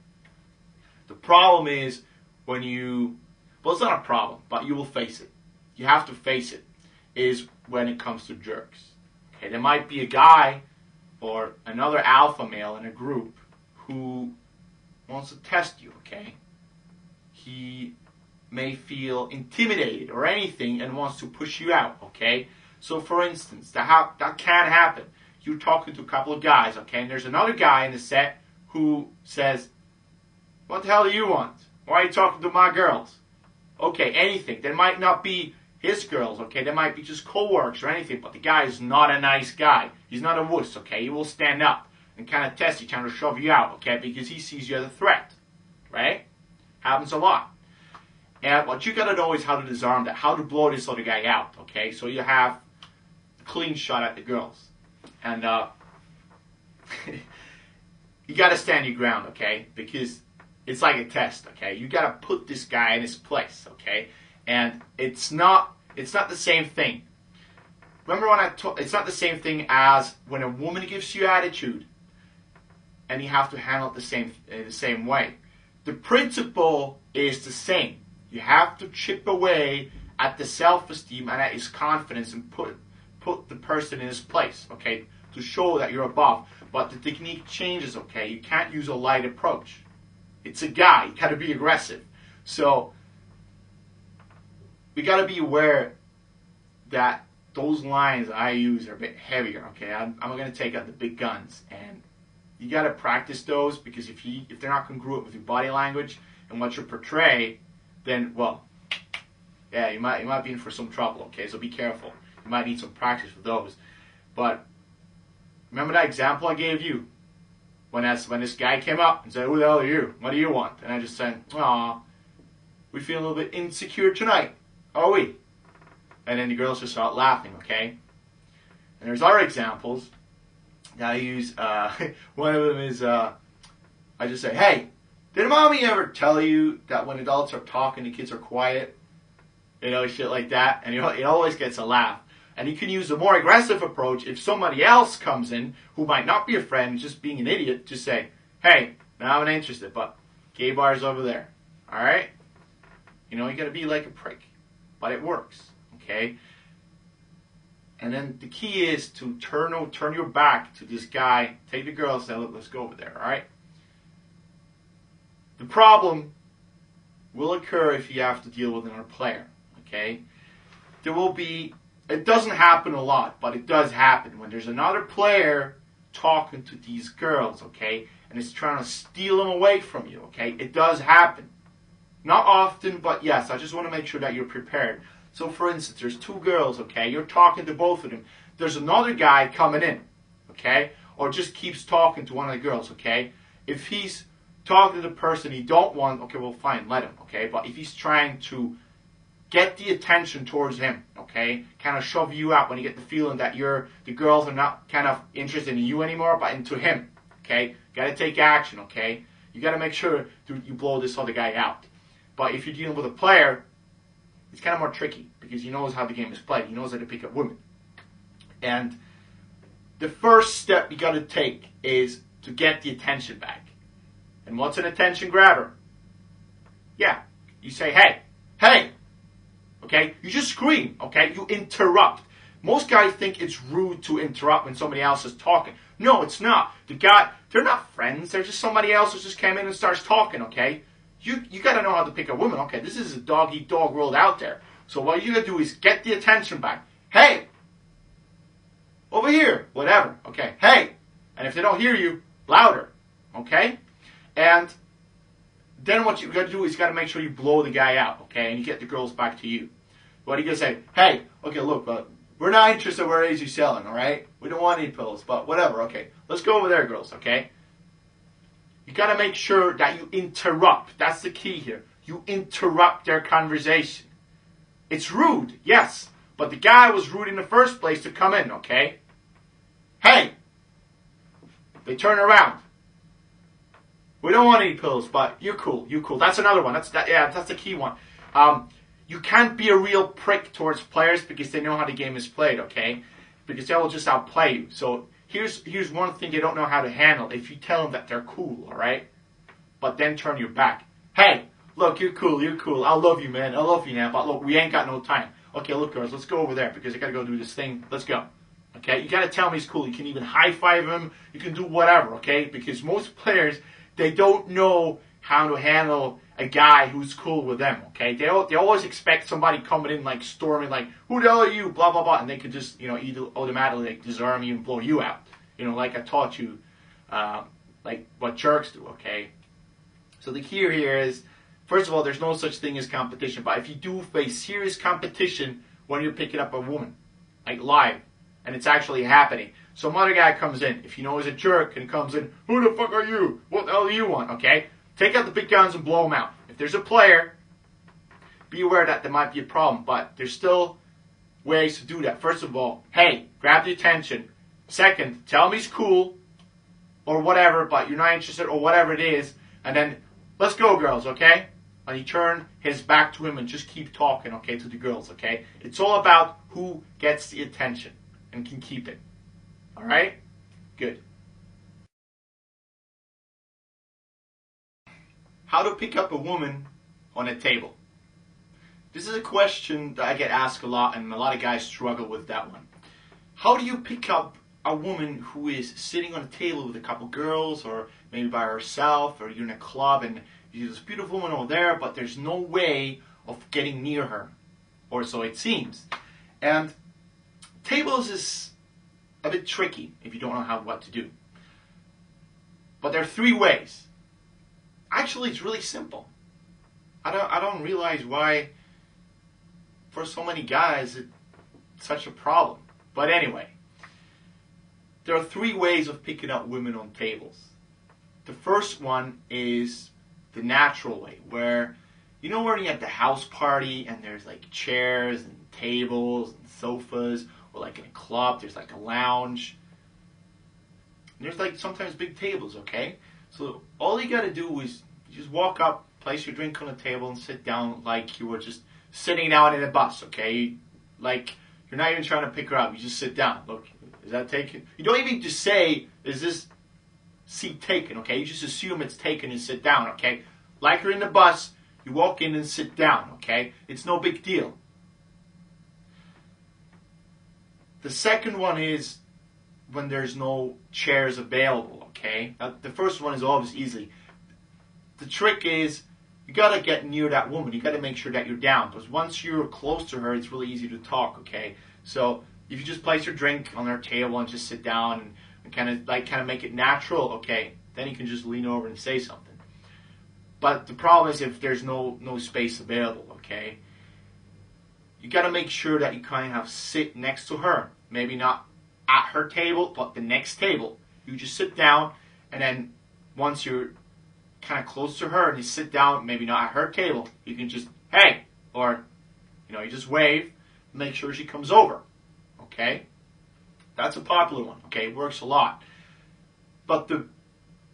The problem is when you, well, it's not a problem, but you will face it. You have to face it, is when it comes to jerks. Okay, there might be a guy or another alpha male in a group who wants to test you, okay? He may feel intimidated or anything and wants to push you out, okay? So for instance, that can happen. You're talking to a couple of guys, okay, and there's another guy in the set who says, what the hell do you want? Why are you talking to my girls? Okay, anything. There might not be his girls, okay? There might be just co-workers or anything, but the guy is not a nice guy. He's not a wuss, okay? He will stand up and kind of test you, trying to shove you out, okay? Because he sees you as a threat, right? Happens a lot. And what you got to know is how to disarm that, how to blow this other guy out, okay? So you have a clean shot at the girls. And you got to stand your ground, okay? Because it's like a test, okay? You got to put this guy in his place, okay? And it's not the same thing. Remember when it's not the same thing as when a woman gives you attitude, and you have to handle it the same way. The principle is the same. You have to chip away at the self-esteem and at his confidence and put the person in his place, okay, to show that you're above. But the technique changes, okay? You can't use a light approach. It's a guy. You got to be aggressive. So we got to be aware that those lines I use are a bit heavier, okay? I'm going to take out the big guns, and you got to practice those, because if they're not congruent with your body language and what you portray, then, well, yeah, you might be in for some trouble, okay? So be careful. You might need some practice with those. But remember that example I gave you when this guy came up and said, "Who the hell are you? What do you want?" And I just said, "Aw, we feel a little bit insecure tonight, are we?" And then the girls just start laughing, okay? And there's other examples that I use. One of them is, I just say, "Hey, did mommy ever tell you that when adults are talking, the kids are quiet?" You know, shit like that. And it always gets a laugh. And you can use a more aggressive approach if somebody else comes in who might not be a friend, just being an idiot, to say, "Hey, now I'm not interested, but gay bar's over there." All right? You know, you got to be like a prick. But it works, okay? And then the key is to turn your back to this guy, take the girl and say, "Look, let's go over there," all right? The problem will occur if you have to deal with another player, okay? It doesn't happen a lot, but it does happen when there's another player talking to these girls, okay? And it's trying to steal them away from you, okay? It does happen. Not often, but yes, I just want to make sure that you're prepared. So for instance, there's two girls, okay? You're talking to both of them. There's another guy coming in, okay? Or just keeps talking to one of the girls, okay? If he's talking to the person he don't want, okay, well, fine, let him, okay? But if he's trying to get the attention towards him, okay? Kind of shove you out when you get the feeling that the girls are not kind of interested in you anymore, but into him, okay? Got to take action, okay? You got to make sure you blow this other guy out. But if you're dealing with a player, it's kind of more tricky because he knows how the game is played. He knows how to pick up women. And the first step you got to take is to get the attention back. And what's an attention grabber? Yeah, you say, "Hey, hey." Okay? You just scream, okay? You interrupt. Most guys think it's rude to interrupt when somebody else is talking. No, it's not. They're not friends. They're just somebody else who just came in and starts talking, okay? You got to know how to pick a woman, okay? This is a dog-eat-dog world out there. So what you got to do is get the attention back. "Hey! Over here!" Whatever, okay? "Hey!" And if they don't hear you, louder, okay? And then what you got to do is you got to make sure you blow the guy out, okay? And you get the girls back to you. What are you going to say? "Hey, okay, look, we're not interested in where it is you're selling, all right? We don't want any pills, but whatever, okay? Let's go over there, girls, okay?" You got to make sure that you interrupt. That's the key here. You interrupt their conversation. It's rude, yes, but the guy was rude in the first place to come in, okay? "Hey!" They turn around. "We don't want any pills, but you're cool. You're cool." That's another one. That's the key one. You can't be a real prick towards players because they know how the game is played, okay? Because they will just outplay you. So here's one thing they don't know how to handle. If you tell them that they're cool, all right? But then turn your back. "Hey, look, you're cool. I love you, man. I love you now. But look, we ain't got no time. Okay, look, girls, let's go over there because I gotta go do this thing. Let's go. Okay, you gotta tell me he's cool. You can even high five him. You can do whatever. Okay, because most players, they don't know how to handle a guy who's cool with them. Okay, they always expect somebody coming in like storming, like who the hell are you, blah blah blah, and they could just either automatically like, disarm you and blow you out. Like I taught you, like what jerks do. Okay, so the key here is, first of all, there's no such thing as competition. But if you do face serious competition when you're picking up a woman, like live, and it's actually happening, some other guy comes in, if you know he's a jerk and comes in, who the fuck are you? What the hell do you want? Okay, take out the big guns and blow them out. If there's a player, be aware that there might be a problem, but there's still ways to do that. First of all, hey, grab the attention. Second, tell him he's cool or whatever, but you're not interested or whatever it is, and then let's go, girls, okay? And you turn his back to him and just keep talking, okay, to the girls, okay? It's all about who gets the attention and can keep it. All right? Good. How to pick up a woman on a table. This is a question that I get asked a lot, and a lot of guys struggle with that one. How do you pick up a woman who is sitting on a table with a couple girls, or maybe by herself, or you're in a club and there's this beautiful woman over there, but there's no way of getting near her, or so it seems. And tables is a bit tricky if you don't know what to do. But there are 3 ways. Actually, it's really simple. I don't realize why, for so many guys, it's such a problem. But anyway, there are 3 ways of picking up women on tables. The first one is the natural way, where when you're at the house party and there's like chairs and tables and sofas, or like in a club there's like a lounge. And there's like sometimes big tables, okay? So all you gotta do is you just walk up, place your drink on the table, and sit down like you were just sitting down in a bus, okay? Like you're not even trying to pick her up. You just sit down. Look, is that taken? You don't even just say, is this seat taken, okay? You just assume it's taken and sit down, okay? Like you're in the bus, you walk in and sit down, okay? It's no big deal. The second one is when there's no chairs available, okay? Now, the first one is always easy. The trick is you gotta get near that woman. You gotta make sure that you're down, because once you're close to her, it's really easy to talk, okay? So if you just place your drink on her table and just sit down and kind of make it natural, okay, then you can just lean over and say something. But the problem is if there's no space available, okay? You got to make sure that you kind of sit next to her. Maybe not at her table, but the next table. You just sit down, and then once you're kind of close to her and you sit down, maybe not at her table, you can just, hey, or, you just wave, make sure she comes over, okay? That's a popular one, okay? It works a lot. But the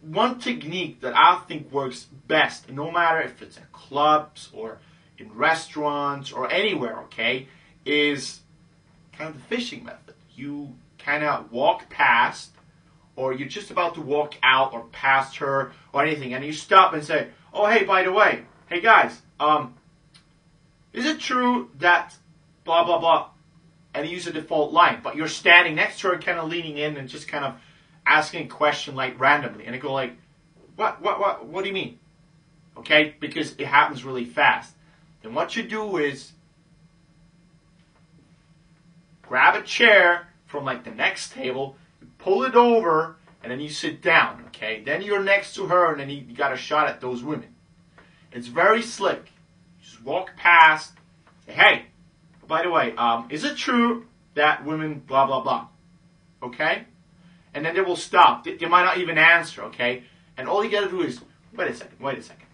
one technique that I think works best, no matter if it's in clubs or in restaurants or anywhere, okay, is kind of the fishing method. You kind of walk past, or you're just about to walk out or past her or anything, and you stop and say, oh, hey, by the way, hey, guys, is it true that blah, blah, blah, and use a default line, but you're standing next to her kind of leaning in and just kind of asking a question like randomly, and they go like, what do you mean? Okay, because it happens really fast. Then what you do is grab a chair from like the next table, you pull it over, and then you sit down, okay? Then you're next to her, and then you got a shot at those women. It's very slick. You just walk past, say, hey, by the way, is it true that women blah, blah, blah? Okay? And then they will stop. They might not even answer, okay? And all you got to do is, wait a second.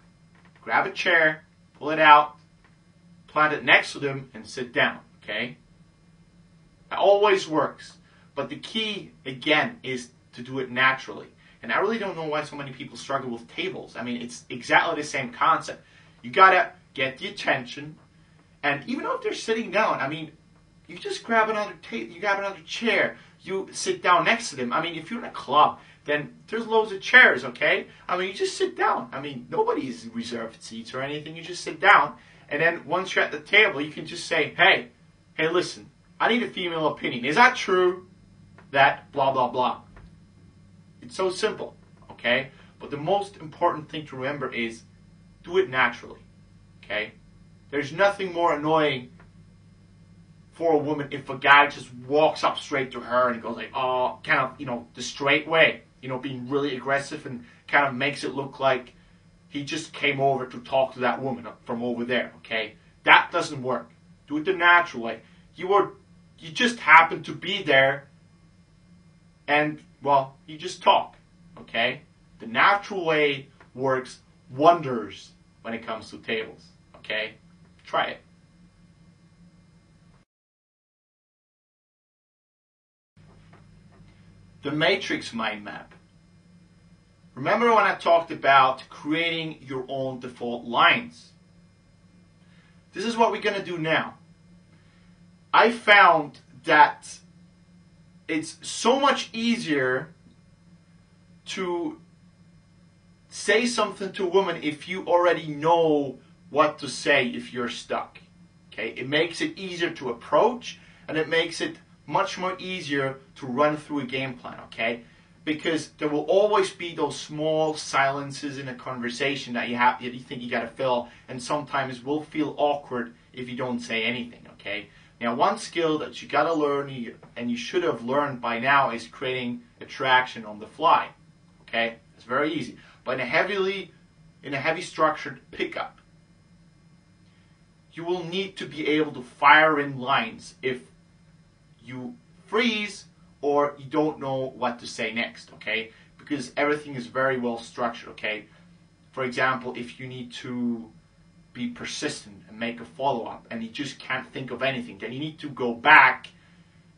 Grab a chair, pull it out, plant it next to them, and sit down, okay? It always works. But the key, again, is to do it naturally. And I really don't know why so many people struggle with tables. I mean, it's exactly the same concept. You got to get the attention, and even though if they're sitting down, I mean, you just grab another table, you grab another chair, you sit down next to them. I mean, if you're in a club, then there's loads of chairs, okay? I mean, you just sit down. I mean, nobody's reserved seats or anything. You just sit down. And then once you're at the table, you can just say, hey, listen, I need a female opinion. Is that true that blah, blah, blah? It's so simple, okay? But the most important thing to remember is do it naturally, okay? There's nothing more annoying for a woman if a guy just walks up straight to her and goes like, oh, kind of, the straight way, being really aggressive and kind of makes it look like he just came over to talk to that woman from over there, okay? That doesn't work. Do it the natural way. You just happen to be there and, well, you just talk, okay? The natural way works wonders when it comes to tables, okay? Try it. The matrix mind map. Remember when I talked about creating your own default lines? This is what we're going to do now. I found that it's so much easier to say something to a woman if you already know what to say if you're stuck. Okay? It makes it easier to approach, and it makes it much more easier to run through a game plan, okay? Because there will always be those small silences in a conversation that you think you gotta fill, and sometimes will feel awkward if you don't say anything, okay? Now, one skill that you gotta learn, and you should have learned by now, is creating attraction on the fly, okay? It's very easy. But in a heavy structured pickup, you will need to be able to fire in lines if you freeze or you don't know what to say next, okay? Because everything is very well structured, okay? For example, if you need to be persistent and make a follow-up and you just can't think of anything, then you need to go back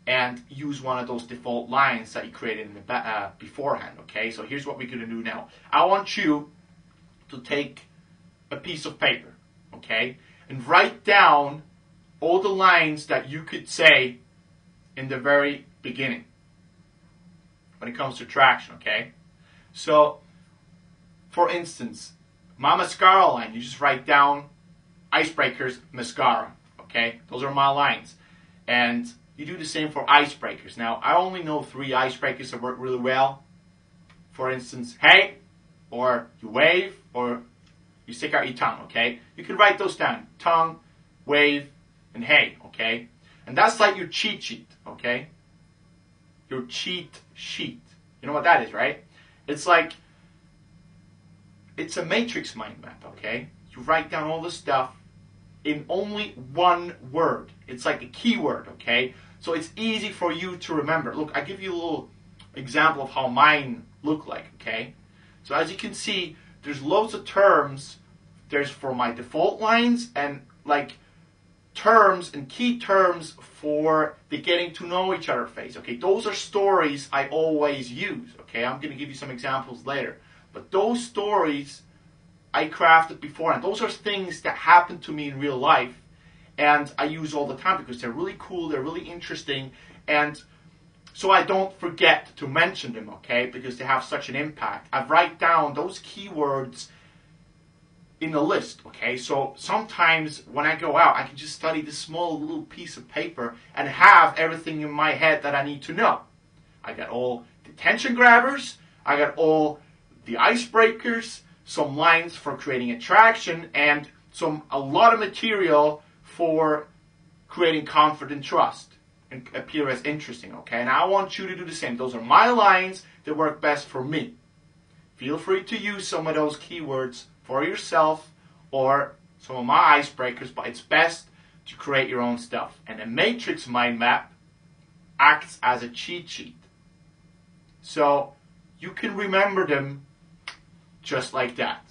and use one of those default lines that you created in the beforehand, okay? So here's what we're going to do now. I want you to take a piece of paper, okay? And write down all the lines that you could say in the very beginning when it comes to attraction, okay? So, for instance, my mascara line, you just write down icebreakers, mascara, okay? Those are my lines. And you do the same for icebreakers. Now, I only know 3 icebreakers that work really well. For instance, hey, or you wave, or you stick out your tongue, okay? You can write those down. Tongue, wave, and hey, okay? And that's like your cheat sheet, okay? Your cheat sheet. You know what that is, right? It's like, it's a matrix mind map, okay? You write down all this stuff in only one word. It's like a keyword, okay? So it's easy for you to remember. Look, I give you a little example of how mine look like, okay? So as you can see, there's loads of terms. There's for my default lines and like terms and key terms for the getting to know each other phase. Okay, those are stories I always use. Okay, I'm going to give you some examples later. But those stories I crafted before, and those are things that happen to me in real life, and I use all the time because they're really cool, they're really interesting, and so I don't forget to mention them, okay, because they have such an impact. I write down those keywords in a list, okay? So sometimes when I go out, I can just study this small little piece of paper and have everything in my head that I need to know. I got all the attention grabbers, I got all the icebreakers, some lines for creating attraction, and a lot of material for creating comfort and trust and appear as interesting, okay? And I want you to do the same. Those are my lines that work best for me. Feel free to use some of those keywords for yourself or some of my icebreakers, but it's best to create your own stuff. And a matrix mind map acts as a cheat sheet. So you can remember them just like that.